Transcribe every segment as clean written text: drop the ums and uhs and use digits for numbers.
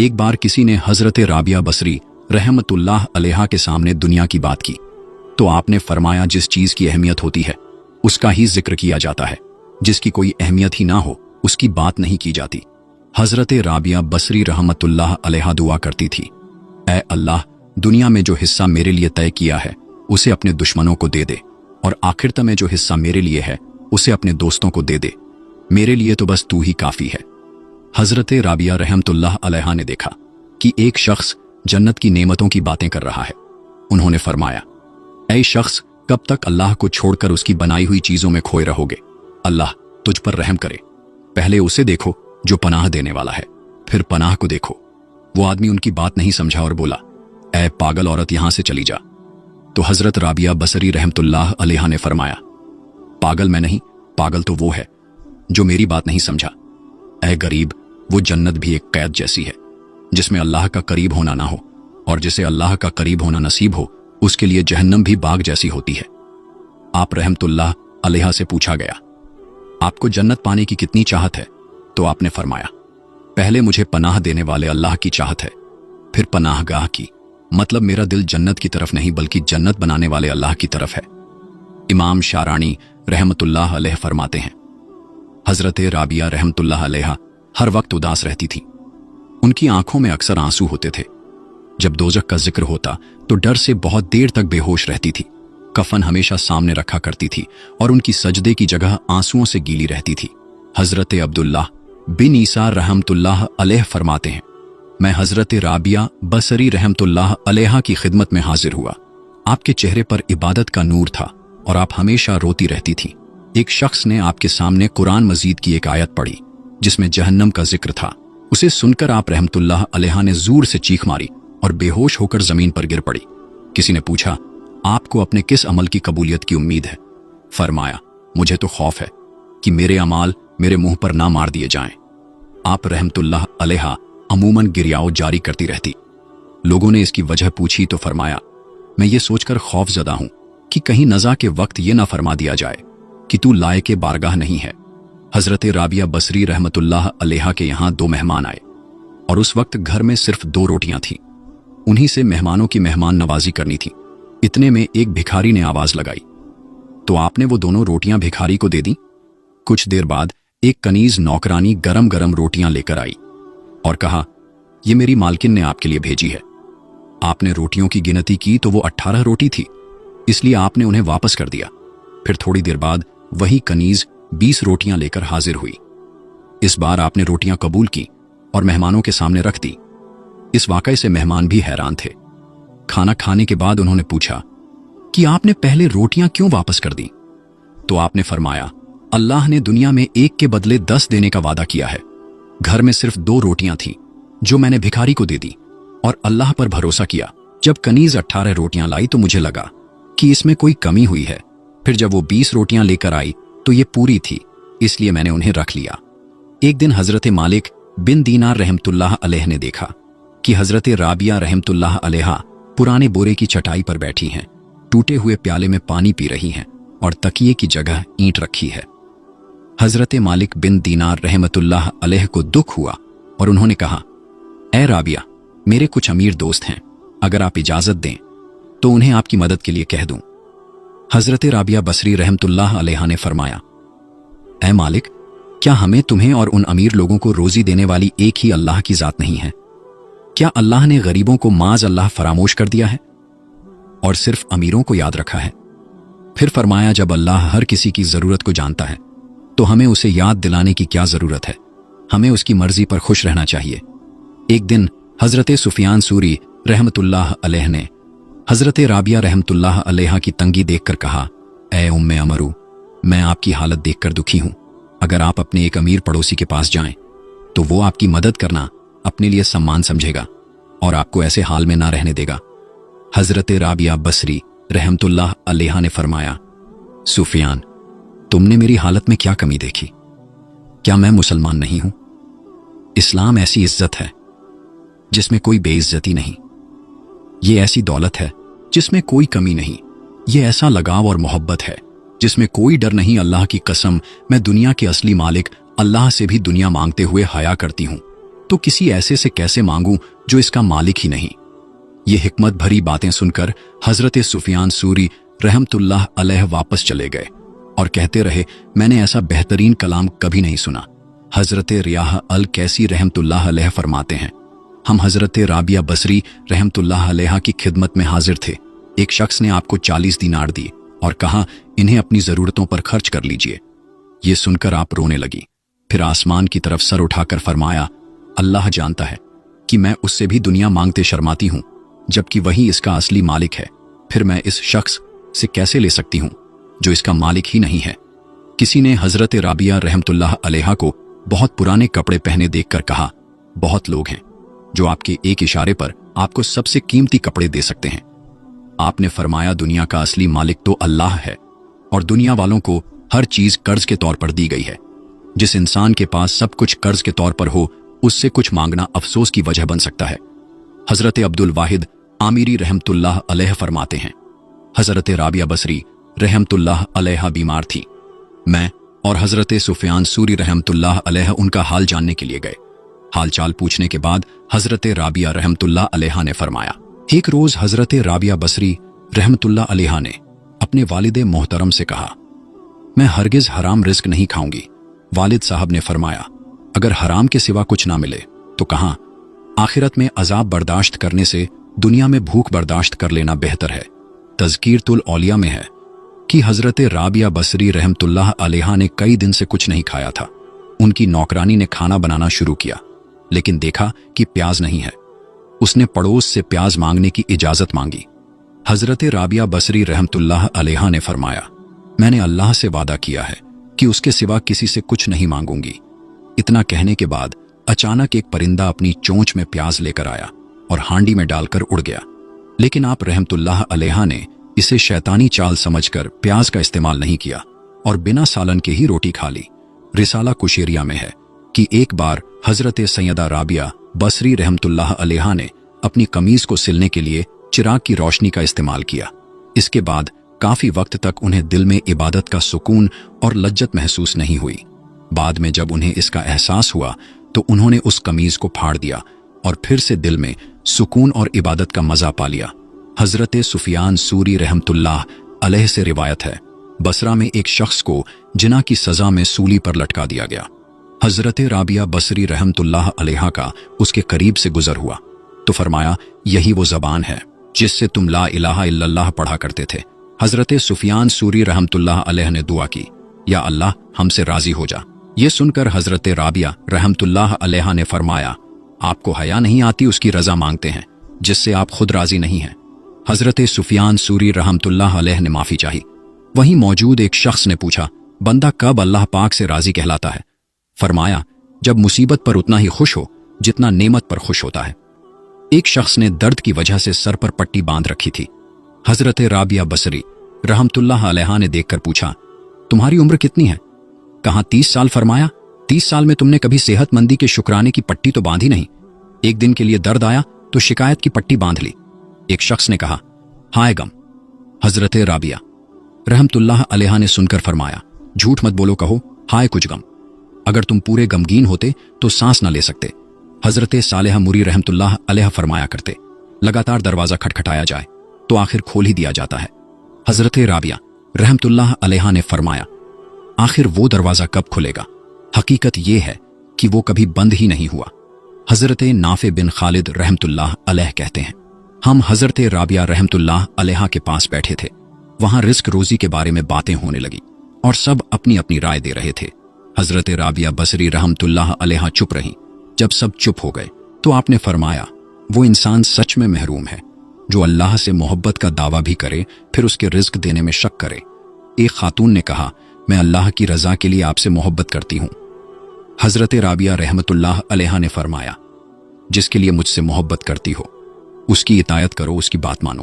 एक बार किसी ने हजरत राबिया बसरी रहमतुल्लाह अलैहा के सामने दुनिया की बात की तो आपने फरमाया, जिस चीज की अहमियत होती है उसका ही जिक्र किया जाता है, जिसकी कोई अहमियत ही ना हो उसकी बात नहीं की जाती। हजरत राबिया बसरी रहमतुल्लाह अलैहा दुआ करती थी, ऐ अल्लाह, दुनिया में जो हिस्सा मेरे लिए तय किया है उसे अपने दुश्मनों को दे दे, और आखिरत में जो हिस्सा मेरे लिए है उसे अपने दोस्तों को दे दे। मेरे लिए तो बस तू ही काफी है। हजरत राबिया रहमतुल्लाह अलैहा ने देखा कि एक शख्स जन्नत की नेमतों की बातें कर रहा है। उन्होंने फरमाया, ऐ शख्स, कब तक अल्लाह को छोड़कर उसकी बनाई हुई चीजों में खोए रहोगे? अल्लाह तुझ पर रहम करे। पहले उसे देखो जो पनाह देने वाला है, फिर पनाह को देखो। वो आदमी उनकी बात नहीं समझा और बोला, ऐ पागल औरत, यहां से चली जा। तो हजरत राबिया बसरी रहमतुल्लाह अलैहा ने फरमाया, पागल मैं नहीं, पागल तो वो है जो मेरी बात नहीं समझा। ऐ गरीब, वो जन्नत भी एक कैद जैसी है जिसमें अल्लाह का करीब होना ना हो, और जिसे अल्लाह का करीब होना नसीब हो उसके लिए जहन्नम भी बाग जैसी होती है। आप रहमतुल्लाह अलैहा से पूछा गया, आपको जन्नत पाने की कितनी चाहत है? तो आपने फरमाया, पहले मुझे पनाह देने वाले अल्लाह की चाहत है, फिर पनाहगाह की, मतलब मेरा दिल जन्नत की तरफ नहीं बल्कि जन्नत बनाने वाले अल्लाह की तरफ है। इमाम शारानी रहमतुल्लाह अलैह फरमाते हैं, हजरत राबिया रहमतुल्लाह अलैहा हर वक्त उदास रहती थी। उनकी आंखों में अक्सर आंसू होते थे। जब दोजख का जिक्र होता तो डर से बहुत देर तक बेहोश रहती थी। कफन हमेशा सामने रखा करती थी और उनकी सजदे की जगह आंसुओं से गीली रहती थी। हजरत अब्दुल्लाह बिन ईसा रहमतुल्लाह अलैह फरमाते हैं, मैं हजरत राबिया बसरी रहमतुल्लाह अलैहा की खिदमत में हाजिर हुआ। आपके चेहरे पर इबादत का नूर था और आप हमेशा रोती रहती थीं। एक शख्स ने आपके सामने कुरान मजीद की एक आयत पढ़ी जिसमें जहन्नम का जिक्र था। उसे सुनकर आप रहमतुल्लाह अलैहा ने जोर से चीख मारी और बेहोश होकर जमीन पर गिर पड़ी। किसी ने पूछा, आपको अपने किस अमल की कबूलियत की उम्मीद है? फरमाया, मुझे तो खौफ है कि मेरे अमाल मेरे मुंह पर ना मार दिए जाएं। आप रहमतुल्लाह अलैहा अमूमन गिरियाओ जारी करती रहती। लोगों ने इसकी वजह पूछी तो फरमाया, मैं ये सोचकर खौफजदा हूं कि कहीं नज़ा के वक्त ये ना फरमा दिया जाए कि तू लायके बारगाह नहीं है। हजरत राबिया बसरी रहमतुल्लाह अलैहा के यहां 2 मेहमान आए और उस वक्त घर में सिर्फ 2 रोटियां थीं। उन्हीं से मेहमानों की मेहमान नवाजी करनी थी। इतने में एक भिखारी ने आवाज लगाई तो आपने वो दोनों रोटियां भिखारी को दे दी। कुछ देर बाद एक कनीज नौकरानी गरम गरम रोटियां लेकर आई और कहा, ये मेरी मालकिन ने आपके लिए भेजी है। आपने रोटियों की गिनती की तो वो 18 रोटी थी, इसलिए आपने उन्हें वापस कर दिया। फिर थोड़ी देर बाद वही कनीज 20 रोटियां लेकर हाजिर हुई। इस बार आपने रोटियां कबूल की और मेहमानों के सामने रख दी। इस वाकये से मेहमान भी हैरान थे। खाना खाने के बाद उन्होंने पूछा कि आपने पहले रोटियां क्यों वापस कर दी? तो आपने फरमाया, अल्लाह ने दुनिया में एक के बदले 10 देने का वादा किया है। घर में सिर्फ 2 रोटियां थीं जो मैंने भिखारी को दे दी और अल्लाह पर भरोसा किया। जब कनीज 18 रोटियां लाई तो मुझे लगा कि इसमें कोई कमी हुई है। फिर जब वो 20 रोटियां लेकर आई तो ये पूरी थी, इसलिए मैंने उन्हें रख लिया। एक दिन हजरत मालिक बिन दीनार रहमतुल्लाह अलैह ने देखा कि हजरत राबिया रहमतुल्लाह अलैहा पुराने बोरे की चटाई पर बैठी हैं, टूटे हुए प्याले में पानी पी रही हैं और तकिए की जगह ईंट रखी है। हजरत मालिक बिन दीनार रहमतुल्लाह अलैह को दुख हुआ और उन्होंने कहा, ऐ राबिया, मेरे कुछ अमीर दोस्त हैं, अगर आप इजाजत दें तो उन्हें आपकी मदद के लिए कह दूं। हजरत राबिया बसरी रहमतुल्लाह अलैहा ने फरमाया, ऐ मालिक, क्या हमें, तुम्हें और उन अमीर लोगों को रोजी देने वाली एक ही अल्लाह की जात नहीं है? क्या अल्लाह ने गरीबों को माज अल्लाह फरामोश कर दिया है और सिर्फ अमीरों को याद रखा है? फिर फरमाया, जब अल्लाह हर किसी की जरूरत को जानता है तो हमें उसे याद दिलाने की क्या जरूरत है? हमें उसकी मर्जी पर खुश रहना चाहिए। एक दिन हजरत सुफियान सूरी रहमतुल्लाह अलैह ने हजरत राबिया रहमतुल्लाह अलैहा की तंगी देखकर कहा, ऐ उम्मे अमरू, मैं आपकी हालत देखकर दुखी हूं। अगर आप अपने एक अमीर पड़ोसी के पास जाएं तो वो आपकी मदद करना अपने लिए सम्मान समझेगा और आपको ऐसे हाल में ना रहने देगा। हजरत राबिया बसरी रहमतुल्लाह अलैहा ने फरमाया, सुफियान, तुमने मेरी हालत में क्या कमी देखी? क्या मैं मुसलमान नहीं हूं? इस्लाम ऐसी इज्जत है जिसमें कोई बेइज्जती नहीं। ये ऐसी दौलत है जिसमें कोई कमी नहीं। ये ऐसा लगाव और मोहब्बत है जिसमें कोई डर नहीं। अल्लाह की कसम, मैं दुनिया के असली मालिक अल्लाह से भी दुनिया मांगते हुए हया करती हूं। तो किसी ऐसे से कैसे मांगूं जो इसका मालिक ही नहीं। ये हिकमत भरी बातें सुनकर हजरत सुफियान सूरी रहमतुल्लाह अलैह वापस चले गए और कहते रहे, मैंने ऐसा बेहतरीन कलाम कभी नहीं सुना। हजरत रियाह अल कैसी रहमतुल्लाह अलैह फरमाते हैं, हम हजरत राबिया बसरी रहमतुल्लाह अलैहा की खिदमत में हाजिर थे। एक शख्स ने आपको 40 दीनार दिए और कहा, इन्हें अपनी जरूरतों पर खर्च कर लीजिए। ये सुनकर आप रोने लगी। फिर आसमान की तरफ सर उठाकर फरमाया, अल्लाह जानता है कि मैं उससे भी दुनिया मांगते शर्माती हूं, जबकि वही इसका असली मालिक है। फिर मैं इस शख्स से कैसे ले सकती हूं जो इसका मालिक ही नहीं है। किसी ने हजरत राबिया रहमतुल्लाह अलैहा को बहुत पुराने कपड़े पहने देखकर कहा, बहुत लोग हैं जो आपके एक इशारे पर आपको सबसे कीमती कपड़े दे सकते हैं। आपने फरमाया, दुनिया का असली मालिक तो अल्लाह है और दुनिया वालों को हर चीज कर्ज के तौर पर दी गई है। जिस इंसान के पास सब कुछ कर्ज के तौर पर हो, उससे कुछ मांगना अफसोस की वजह बन सकता है। हजरत अब्दुल वाहिद आमिरी रहमतुल्लाह अलैह फरमाते हैं, हजरत राबिया बसरी रहमतुल्लाह अलैहा बीमार थी। मैं और हजरत सुफियान सूरी रहमतुल्लाह अलैह उनका हाल जानने के लिए गए। हाल चाल पूछने के बाद हजरत राबिया रहमतुल्लाह अलैहा ने फरमाया, एक रोज हजरत राबिया बसरी रहमतुल्लाह अलैहा ने अपने वालिदे मोहतरम से कहा, मैं हरगिज हराम रिस्क नहीं खाऊंगी। वालिद साहब ने फरमाया, अगर हराम के सिवा कुछ ना मिले तो कहां, आखिरत में अजाब बर्दाश्त करने से दुनिया में भूख बर्दाश्त कर लेना बेहतर है। तज़कीरतुल औलिया में है कि हजरत राबिया बसरी रहमतुल्लाह अलैहा ने कई दिन से कुछ नहीं खाया था। उनकी नौकरानी ने खाना बनाना शुरू किया, लेकिन देखा कि प्याज नहीं है। उसने पड़ोस से प्याज मांगने की इजाजत मांगी। हजरत राबिया बसरी रहमतुल्लाह अलैहा ने फरमाया, मैंने अल्लाह से वादा किया है कि उसके सिवा किसी से कुछ नहीं मांगूंगी। इतना कहने के बाद अचानक एक परिंदा अपनी चोंच में प्याज लेकर आया और हांडी में डालकर उड़ गया। लेकिन आप रहमतुल्लाह अलैहा ने इसे शैतानी चाल समझकर प्याज का इस्तेमाल नहीं किया और बिना सालन के ही रोटी खा ली। रिसाला कुशेरिया में है कि एक बार हजरत सैयदा राबिया बसरी रहमतुल्लाह अलैहा ने अपनी कमीज को सिलने के लिए चिराग की रोशनी का इस्तेमाल किया। इसके बाद काफी वक्त तक उन्हें दिल में इबादत का सुकून और लज्जत महसूस नहीं हुई। बाद में जब उन्हें इसका एहसास हुआ तो उन्होंने उस कमीज को फाड़ दिया और फिर से दिल में सुकून और इबादत का मजा पा लिया। हजरत सुफियान सूरी रहमतुल्लाह अलैह से रिवायत है, बसरा में एक शख्स को जिना की सजा में सूली पर लटका दिया गया। हजरत राबिया बसरी रहमतुल्लाह अलैहा का उसके करीब से गुजर हुआ तो फरमाया, यही वो जबान है जिससे तुम ला इलाहा इल्लल्लाह पढ़ा करते थे। हजरत सुफियान सूरी रहमतुल्लाह अलैह ने दुआ की, या अल्लाह हमसे राजी हो जा। ये सुनकर हजरत राबिया रहमतुल्लाह अलैहा ने फरमाया, आपको हया नहीं आती उसकी रजा मांगते हैं जिससे आप खुद राजी नहीं हैं। हजरत सुफियान सूरी रहमतुल्लाह अलैह ने माफी चाही। वहीं मौजूद एक शख्स ने पूछा, बंदा कब अल्लाह पाक से राजी कहलाता है? फरमाया, जब मुसीबत पर उतना ही खुश हो जितना नेमत पर खुश होता है। एक शख्स ने दर्द की वजह से सर पर पट्टी बांध रखी थी। हजरत राबिया बसरी रहमतुल्लाह अलैहा ने देखकर पूछा, तुम्हारी उम्र कितनी है? कहा 30 साल। फरमाया, 30 साल में तुमने कभी सेहतमंदी के शुक्राने की पट्टी तो बांधी नहीं। एक दिन के लिए दर्द आया तो शिकायत की पट्टी बांध ली। एक शख्स ने कहा, हाय गम। हजरत राबिया रहमतुल्लाह अलैहा ने सुनकर फरमाया, झूठ मत बोलो, कहो हाय कुछ गम। अगर तुम पूरे गमगीन होते तो सांस न ले सकते। हजरत सालेहा मुरी रहमतुल्लाह अलैहा फरमाया करते, लगातार दरवाजा खटखटाया जाए तो आखिर खोल ही दिया जाता है। हजरत राबिया रहमतुल्लाह अलैहा ने फरमाया, आखिर वो दरवाजा कब खुलेगा? हकीकत यह है कि वो कभी बंद ही नहीं हुआ। हजरत नाफे बिन खालिद रहमतुल्लाह अलैह कहते हैं, हम हजरत राबिया रहमतुल्लाह अलैहा के पास बैठे थे। वहां रिस्क रोजी के बारे में बातें होने लगी और सब अपनी अपनी राय दे रहे थे। हजरत राबिया बसरी रहमतुल्लाह अलैहा चुप रही। जब सब चुप हो गए तो आपने फरमाया, वो इंसान सच में महरूम है जो अल्लाह से मोहब्बत का दावा भी करे फिर उसके रिज्क देने में शक करे। एक खातून ने कहा, मैं अल्लाह की रजा के लिए आपसे मोहब्बत करती हूं। हजरत राबिया रहमतुल्लाह अलैहा ने फरमाया, जिसके लिए मुझसे मोहब्बत करती हो उसकी इतायत करो, उसकी बात मानो।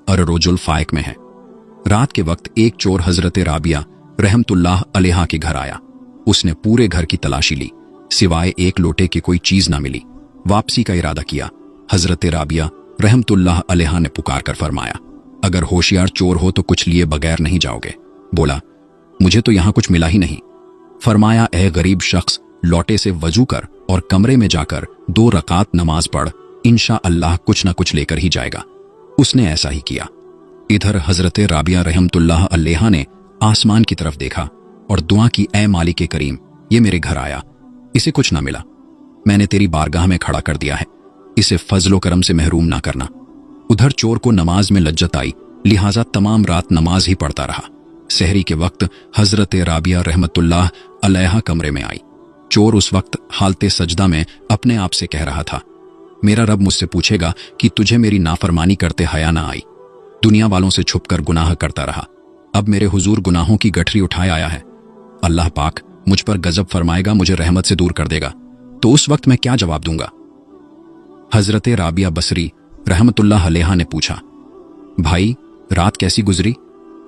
अर-रोजुल फाइक में है, रात के वक्त एक चोर हजरत राबिया रहमतुल्लाह अलैहा के घर आया। उसने पूरे घर की तलाशी ली, सिवाय एक लोटे की कोई चीज ना मिली। वापसी का इरादा किया। हजरत राबिया रहमतुल्लाह अलैहा ने पुकार कर फरमाया, अगर होशियार चोर हो तो कुछ लिए बगैर नहीं जाओगे। बोला, मुझे तो यहां कुछ मिला ही नहीं। फरमाया, ए गरीब शख्स, लौटे से वजू कर और कमरे में जाकर 2 रकात नमाज पढ़, इंशा अल्लाह कुछ न कुछ लेकर ही जाएगा। उसने ऐसा ही किया। इधर हजरत राबिया रहमतुल्लाह अलैहा ने आसमान की तरफ देखा और दुआ की, ऐ मालिक करीम, ये मेरे घर आया, इसे कुछ ना मिला, मैंने तेरी बारगाह में खड़ा कर दिया है, इसे फजलो करम से महरूम ना करना। उधर चोर को नमाज में लज्जत आई, लिहाजा तमाम रात नमाज ही पढ़ता रहा। सहरी के वक्त हजरत राबिया रहमतुल्लाह अलैहा कमरे में आई। चोर उस वक्त हालते सजदा में अपने आप से कह रहा था, मेरा रब मुझसे पूछेगा कि तुझे मेरी नाफरमानी करते हया ना आई, दुनिया वालों से छुपकर गुनाह करता रहा, अब मेरे हुजूर गुनाहों की गठरी उठाए आया है, अल्लाह पाक मुझ पर गजब फरमाएगा, मुझे रहमत से दूर कर देगा, तो उस वक्त मैं क्या जवाब दूंगा। हजरत राबिया बसरी रहमतुल्लाह अलैहा ने पूछा, भाई रात कैसी गुजरी?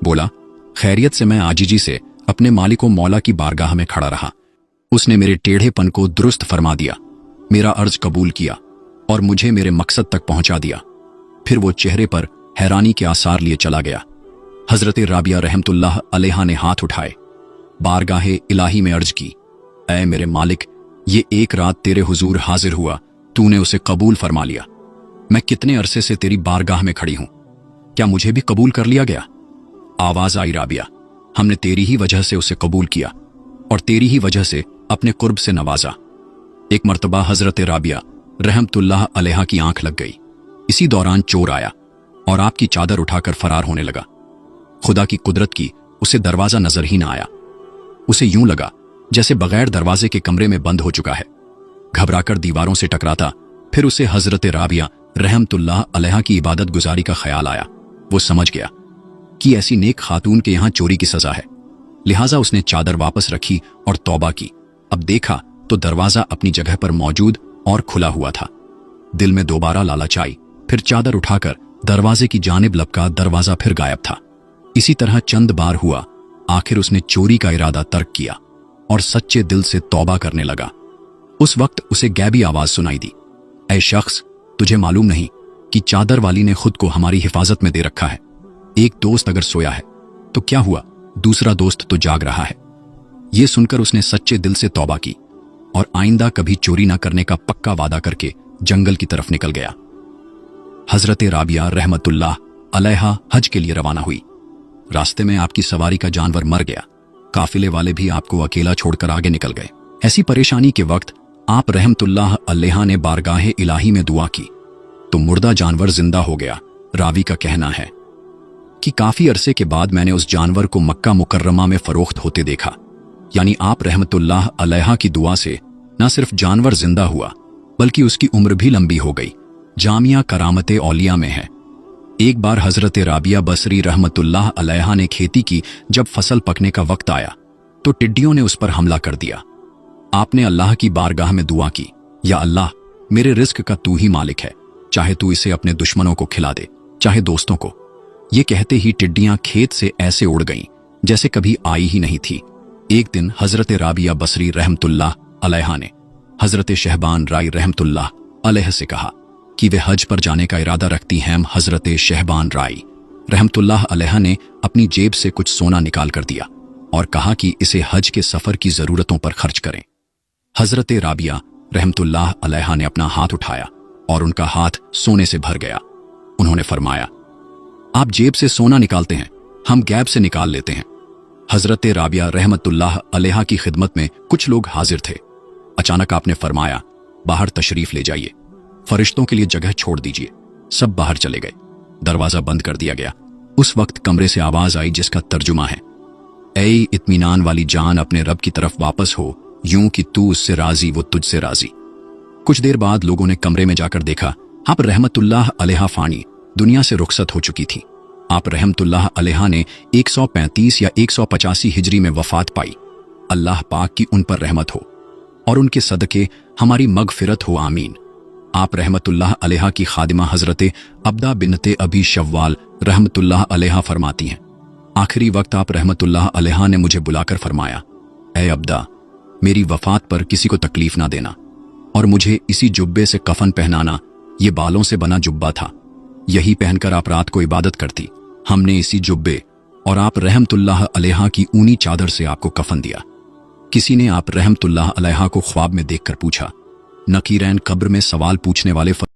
बोला, खैरियत से मैं आजीजी से अपने मालिक मौला की बारगाह में खड़ा रहा। उसने मेरे टेढ़ेपन को दुरुस्त फरमा दिया, मेरा अर्ज कबूल किया और मुझे मेरे मकसद तक पहुंचा दिया। फिर वो चेहरे पर हैरानी के आसार लिए चला गया। हजरत राबिया रहमतुल्लाह अलैहा ने हाथ उठाए, बारगाहे इलाही में अर्ज की, ऐ मेरे मालिक, ये एक रात तेरे हुजूर हाजिर हुआ, तूने उसे कबूल फरमा लिया। मैं कितने अरसे से तेरी बारगाह में खड़ी हूं, क्या मुझे भी कबूल कर लिया गया? आवाज आई, राबिया, हमने तेरी ही वजह से उसे कबूल किया और तेरी ही वजह से अपने कुर्ब से नवाजा। एक मर्तबा हजरत राबिया रहमतुल्लाह अलैहा की आंख लग गई। इसी दौरान चोर आया और आपकी चादर उठाकर फरार होने लगा। खुदा की कुदरत की उसे दरवाजा नजर ही ना आया। उसे यूं लगा जैसे बगैर दरवाजे के कमरे में बंद हो चुका है। घबराकर दीवारों से टकराता, फिर उसे हजरत राबिया रहमतुल्लाह अलैहा की इबादत गुजारी का ख्याल आया। वो समझ गया कि ऐसी नेक खातून के यहां चोरी की सजा है, लिहाजा उसने चादर वापस रखी और तौबा की। अब देखा तो दरवाजा अपनी जगह पर मौजूद और खुला हुआ था। दिल में दोबारा लालच आई, फिर चादर उठाकर दरवाजे की जानिब लपका, दरवाजा फिर गायब था। इसी तरह चंद बार हुआ, आखिर उसने चोरी का इरादा तर्क किया और सच्चे दिल से तौबा करने लगा। उस वक्त उसे गैबी आवाज सुनाई दी, ऐ शख्स, तुझे मालूम नहीं कि चादर वाली ने खुद को हमारी हिफाजत में दे रखा है। एक दोस्त अगर सोया है तो क्या हुआ, दूसरा दोस्त तो जाग रहा है। यह सुनकर उसने सच्चे दिल से तौबा की और आइंदा कभी चोरी न करने का पक्का वादा करके जंगल की तरफ निकल गया। हजरत राबिया रहमतुल्लाह अलैहा हज के लिए रवाना हुई। रास्ते में आपकी सवारी का जानवर मर गया। काफिले वाले भी आपको अकेला छोड़कर आगे निकल गए। ऐसी परेशानी के वक्त आप रहमतुल्लाह अलैहा ने बारगाहे इलाही में दुआ की तो मुर्दा जानवर जिंदा हो गया। रावी का कहना है कि काफी अरसे के बाद मैंने उस जानवर को मक्का मुकर्रमा में फरोख्त होते देखा। यानी आप रहमतुल्लाह अलैहा की दुआ से न सिर्फ जानवर जिंदा हुआ बल्कि उसकी उम्र भी लंबी हो गई। जामिया करामते औलिया में है, एक बार हजरत राबिया बसरी रहमतुल्लाह अलैहा ने खेती की। जब फसल पकने का वक्त आया तो टिड्डियों ने उस पर हमला कर दिया। आपने अल्लाह की बारगाह में दुआ की, या अल्लाह, मेरे रिस्क का तू ही मालिक है, चाहे तू इसे अपने दुश्मनों को खिला दे, चाहे दोस्तों को। ये कहते ही टिड्डियां खेत से ऐसे उड़ गईं जैसे कभी आई ही नहीं थी। एक दिन हजरत राबिया बसरी रहमतुल्लाह अलैहा ने हजरत शहबान राय रहमतुल्लाह अलैह से कहा कि वे हज पर जाने का इरादा रखती हैं। हजरत शहबान राय रहमतुल्लाह अलैहा ने अपनी जेब से कुछ सोना निकाल कर दिया और कहा कि इसे हज के सफर की जरूरतों पर खर्च करें। हजरत राबिया रहमतुल्लाह अलैहा ने अपना हाथ उठाया और उनका हाथ सोने से भर गया। उन्होंने फरमाया, आप जेब से सोना निकालते हैं, हम गैब से निकाल लेते हैं। हजरत राबिया रहमतुल्लाह अलैहा की खिदमत में कुछ लोग हाजिर थे। अचानक आपने फरमाया, बाहर तशरीफ ले जाइए, फरिश्तों के लिए जगह छोड़ दीजिए। सब बाहर चले गए। दरवाजा बंद कर दिया गया। उस वक्त कमरे से आवाज आई जिसका तर्जुमा है, ऐ इत्मीनान वाली जान, अपने रब की तरफ वापस हो, यूं कि तू उससे राजी, वो तुझसे राजी। कुछ देर बाद लोगों ने कमरे में जाकर देखा, आप रहमतुल्लाह अलैहा फानी दुनिया से रुखसत हो चुकी थी। आप रहमतुल्लाह अलैहा ने 135 या 185 हिजरी में वफात पाई। अल्लाह पाक की उन पर रहमत हो और उनके सदके हमारी मगफिरत हो, आमीन। आप रहमतुल्लाह अलैहा की खादिमा हजरत अब्दा बिनते अबी शव्वाल रहमतुल्लाह अलैहा फरमाती हैं, आखिरी वक्त आप रहमतुल्लाह अलैहा ने मुझे बुलाकर फरमाया, ऐ अब्दा, मेरी वफात पर किसी को तकलीफ ना देना और मुझे इसी जुब्बे से कफन पहनाना। ये बालों से बना जुब्बा था, यही पहनकर आप रात को इबादत करती। हमने इसी जुब्बे और आप रहमतुल्लाह अलैहा की ऊनी चादर से आपको कफन दिया। किसी ने आप रहमतुल्लाह अलैहा को ख्वाब में देखकर पूछा। नकीरैन कब्र में सवाल पूछने वाले